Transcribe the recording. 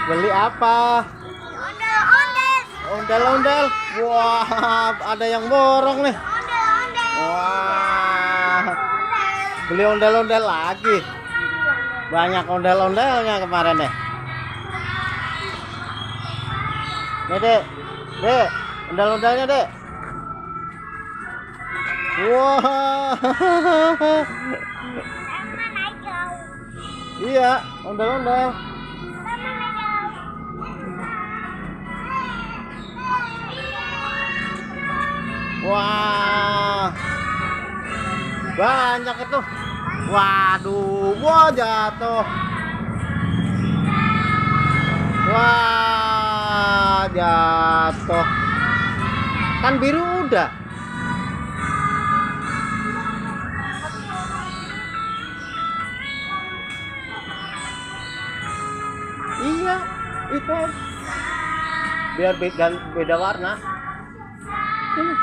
Beli apa? Ondel-ondel. Ondel-ondel. Wah, ada yang borong nih. Ondel-ondel. Wah, beli ondel-ondel lagi. Banyak ondel-ondelnya kemarin deh. Nih, Dek. Dek, ondel-ondelnya, Dek. Wah. Sama naik jauh. Iya, ondel-ondel. Sama naik jauh. Wah, banyak itu. Waduh, wah jatuh. Wah, jatuh. Kan biru udah. Iya, itu. Biar beda warna. Ini.